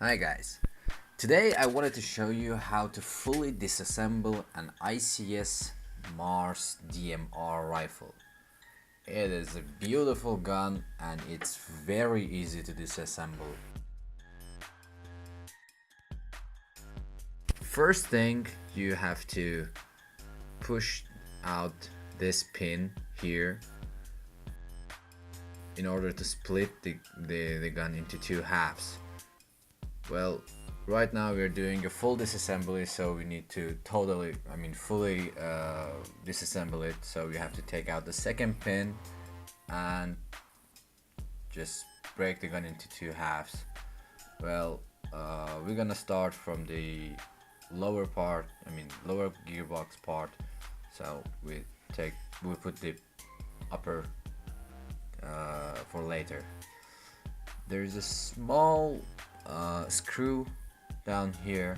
Hi guys, today I wanted to show you how to fully disassemble an ICS MARS DMR rifle. It is a beautiful gun and it's very easy to disassemble. First thing, you have to push out this pin here in order to split the gun into two halves. Well, right now we're doing a full disassembly, so we need to fully disassemble it. So we have to take out the second pin and just break the gun into two halves. Well, we're gonna start from the lower part, lower gearbox part. So we put the upper for later. There's a small screw down here.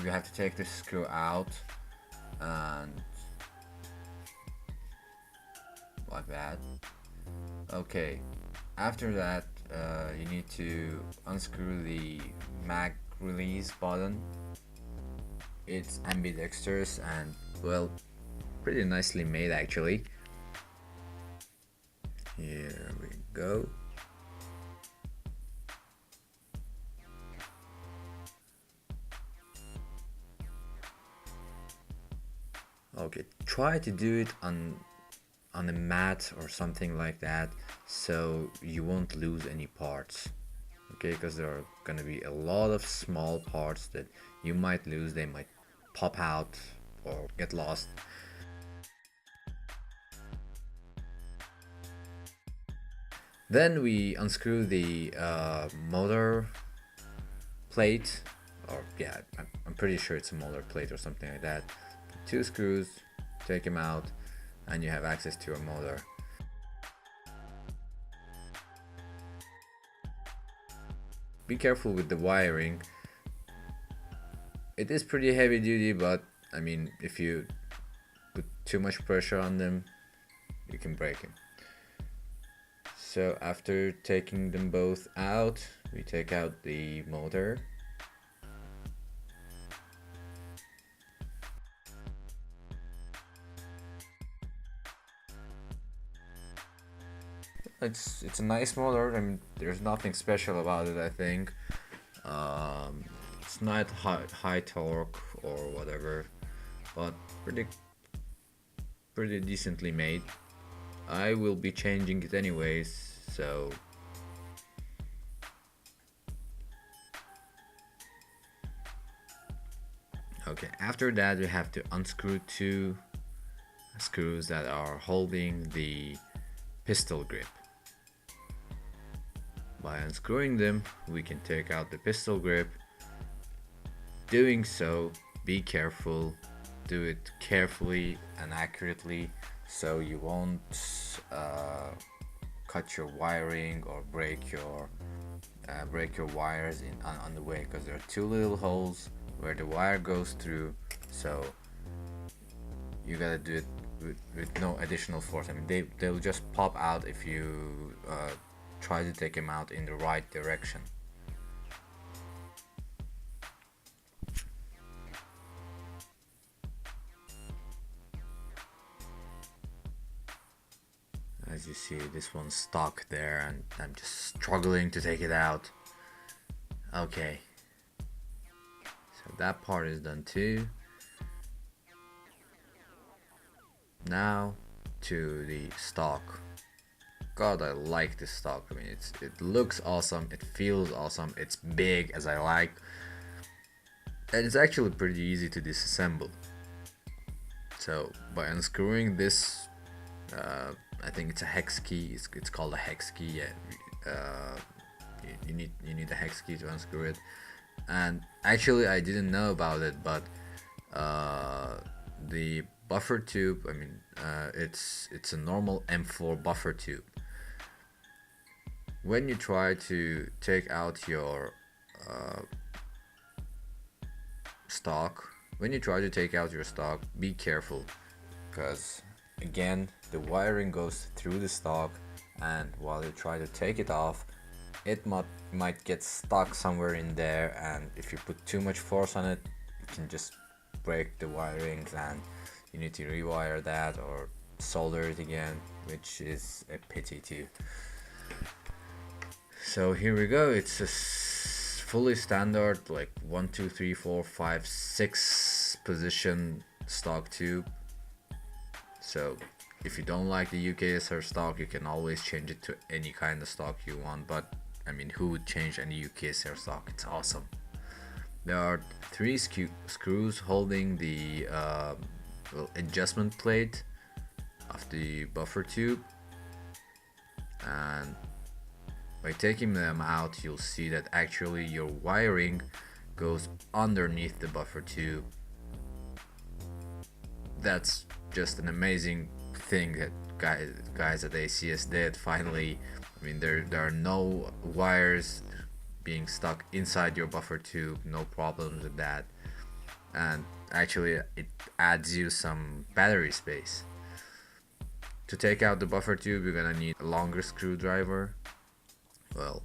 We have to take this screw out and like that. Okay, after that you need to unscrew the mag release button. It's ambidextrous and well, pretty nicely made actually. Here we go. Okay, try to do it on a mat or something like that, so you won't lose any parts. Okay, because there are gonna be a lot of small parts that you might lose. They might pop out or get lost. Then we unscrew the motor plate, or yeah, I'm pretty sure it's a motor plate or something like that. Two screws, take them out, and you have access to a motor. Be careful with the wiring. It is pretty heavy duty, but I mean, if you put too much pressure on them, you can break them. So after taking them both out, we take out the motor. It's a nice motor. I mean, there's nothing special about it. I think it's not high torque or whatever, but pretty decently made. I will be changing it anyways, so okay. After that, we have to unscrew two screws that are holding the pistol grip. By unscrewing them, we can take out the pistol grip. Doing so, be careful, do it carefully and accurately so you won't cut your wiring or break your wires on the way, because there are two little holes where the wire goes through, so you gotta do it with no additional force. I mean, they'll just pop out if you try to take them out in the right direction. As you see, this one's stuck there and I'm just struggling to take it out. Okay, so that part is done too. Now to the stock. God, I like this stock. I mean, it looks awesome, it feels awesome, it's big as I like, and it's actually pretty easy to disassemble. So by unscrewing this, I think it's a hex key. It's called a hex key. Yeah, you need a hex key to unscrew it. And actually, I didn't know about it, but the buffer tube. I mean, it's a normal M4 buffer tube. When you try to take out your stock, be careful, because again, the wiring goes through the stock, and while you try to take it off, it might get stuck somewhere in there, and if you put too much force on it, you can just break the wirings, and you need to rewire that or solder it again, which is a pity too. So here we go. It's a fully standard, like 1 2 3 4 5 6 position stock tube. So if you don't like the UKSR stock, you can always change it to any kind of stock you want, but I mean, who would change any UKSR stock? It's awesome. There are 3 screws holding the adjustment plate of the buffer tube, and by taking them out, you'll see that actually your wiring goes underneath the buffer tube. That's just an amazing thing that guys at ICS did finally. I mean, there are no wires being stuck inside your buffer tube, no problems with that, and actually it adds you some battery space. To take out the buffer tube, you're gonna need a longer screwdriver. Well,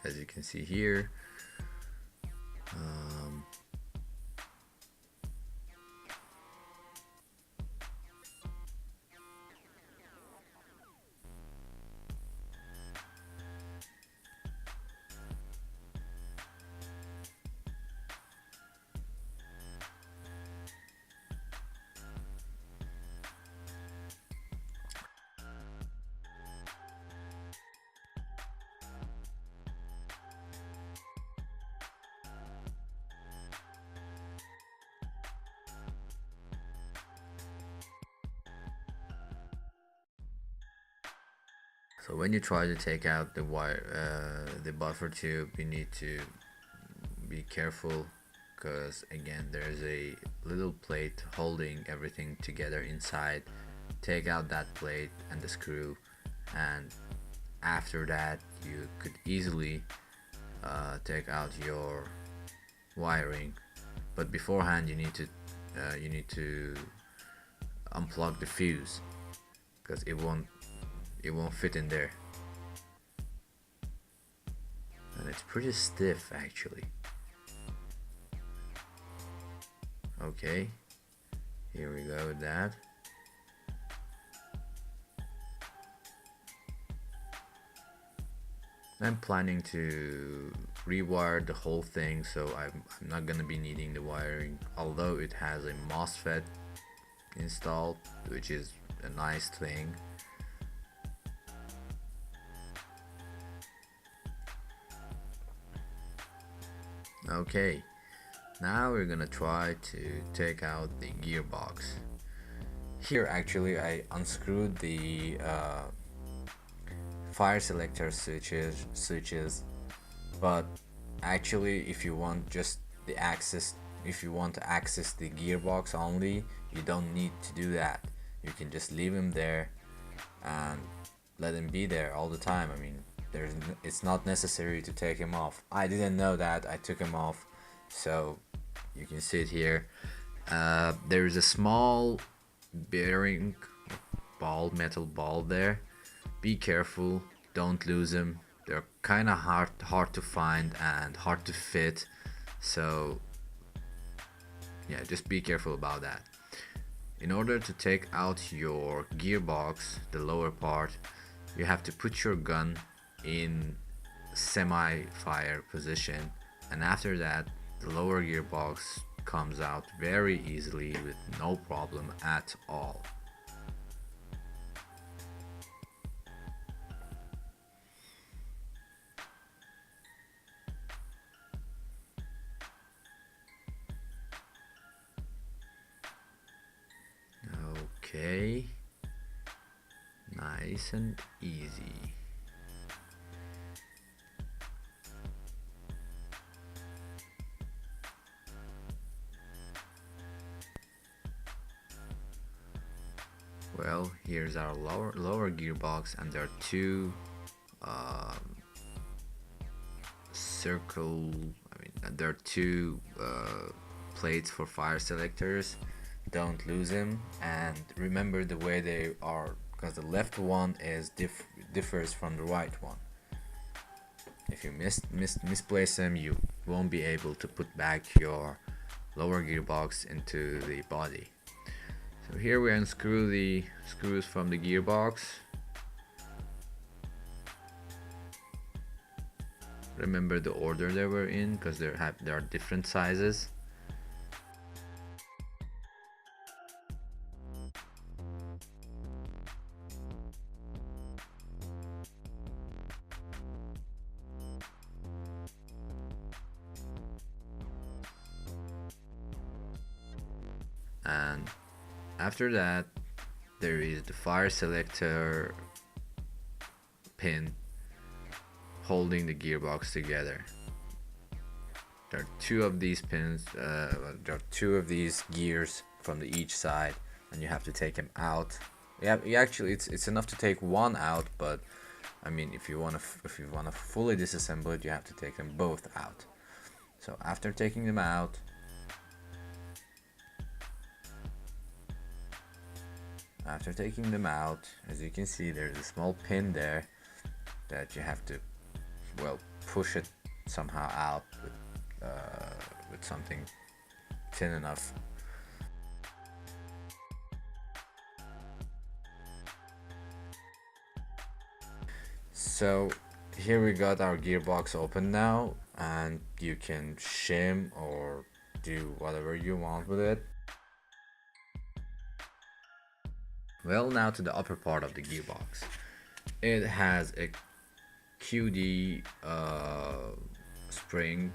as you can see here, so when you try to take out the the buffer tube, you need to be careful, because again, there's a little plate holding everything together inside. Take out that plate and the screw, and after that you could easily take out your wiring. But beforehand, you need to unplug the fuse, because it won't fit in there, and it's pretty stiff actually. Okay, here we go with that. I'm planning to rewire the whole thing, so I'm not gonna be needing the wiring, although it has a MOSFET installed, which is a nice thing. Okay, now we're gonna try to take out the gearbox. Here actually I unscrewed the fire selector switches, but actually if you want just the access, if you want to access the gearbox only, you don't need to do that. You can just leave him there and let him be there all the time. I mean, it's not necessary to take him off. I didn't know that. I took him off, so you can see it here. There is a small bearing metal ball there. Be careful, don't lose them. They're kind of hard to find and hard to fit, so yeah, just be careful about that. In order to take out your gearbox, the lower part, you have to put your gun in semi-fire position, and after that the lower gearbox comes out very easily with no problem at all. Okay, nice and easy. Well, here's our lower gearbox, and there are two there are two plates for fire selectors. Don't lose them, and remember the way they are, because the left one is differs from the right one. If you misplace them, you won't be able to put back your lower gearbox into the body. So here we unscrew the screws from the gearbox. Remember the order they were in, because there are different sizes. And after that, there is the fire selector pin holding the gearbox together. There are two of these pins, there are two of these gears from each side, and you have to take them out. Yeah, actually, it's enough to take one out, but I mean, if you wanna fully disassemble it, you have to take them both out. So after taking them out, as you can see, there's a small pin there that you have to, well, push it somehow out with something thin enough. So here we got our gearbox open now, and you can shim or do whatever you want with it. Well, now to the upper part of the gearbox. It has a QD spring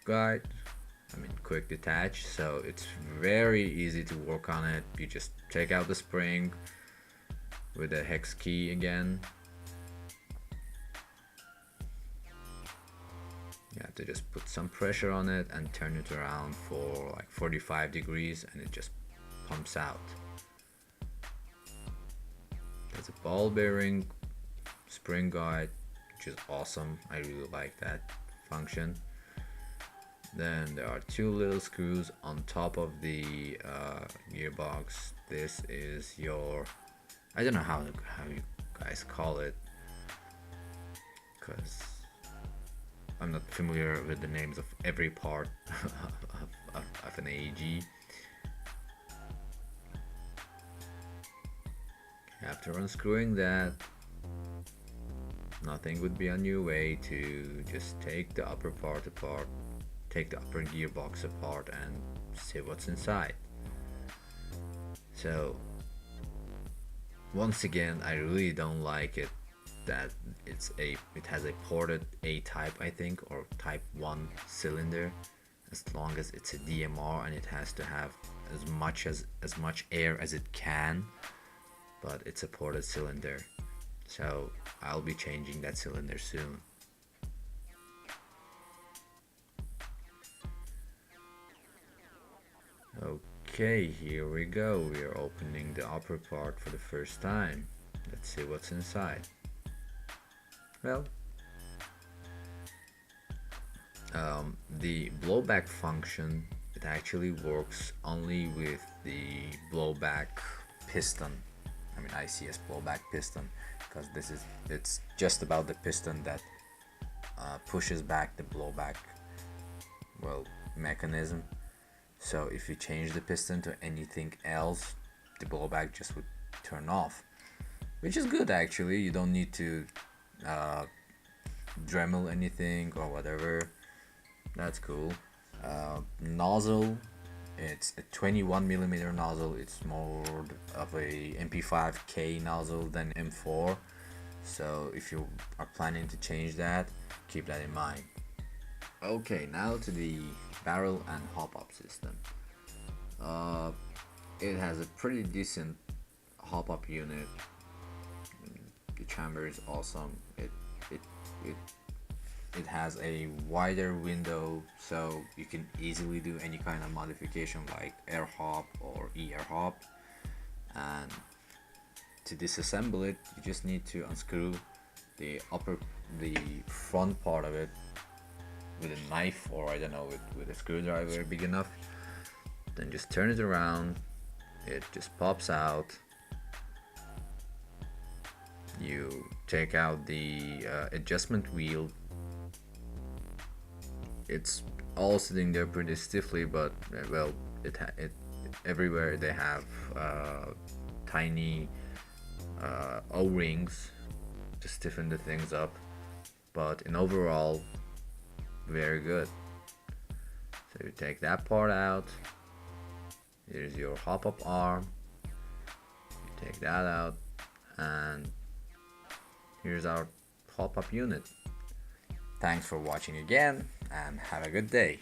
guide, quick detach, so it's very easy to work on it. You just take out the spring with the hex key again. You have to just put some pressure on it and turn it around for like 45 degrees, and it just pumps out. There's a ball bearing spring guide, which is awesome. I really like that function. Then there are two little screws on top of the gearbox. This is your, I don't know how you guys call it, because I'm not familiar with the names of every part of an AEG. After unscrewing that, nothing would be on your way to just take the upper part apart, take the upper gearbox apart, and see what's inside. So once again, I really don't like it that it has a ported A type, I think, or type 1 cylinder, as long as it's a DMR, and it has to have as much air as it can, but it's a ported cylinder, so I'll be changing that cylinder soon. Okay, here we go. We are opening the upper part for the first time. Let's see what's inside. Well, the blowback function, it actually works only with the blowback piston. ICS blowback piston, because it's just about the piston that pushes back the blowback, well, mechanism. So if you change the piston to anything else, the blowback just would turn off, which is good actually. You don't need to Dremel anything or whatever. That's cool. Nozzle, it's a 21mm nozzle. It's more of a MP5K nozzle than M4, so if you are planning to change that, keep that in mind. Okay, now to the barrel and hop-up system. It has a pretty decent hop-up unit. The chamber is awesome. It has a wider window, so you can easily do any kind of modification like air hop or air hop. And to disassemble it, you just need to unscrew the front part of it with a knife, or I don't know, with a screwdriver big enough. Then just turn it around, it just pops out. You take out the adjustment wheel it's all sitting there pretty stiffly, but well, it everywhere they have tiny O-rings to stiffen the things up, but in overall, very good. So you take that part out. Here's your hop-up arm. You take that out, and here's our hop-up unit. Thanks for watching again, and have a good day.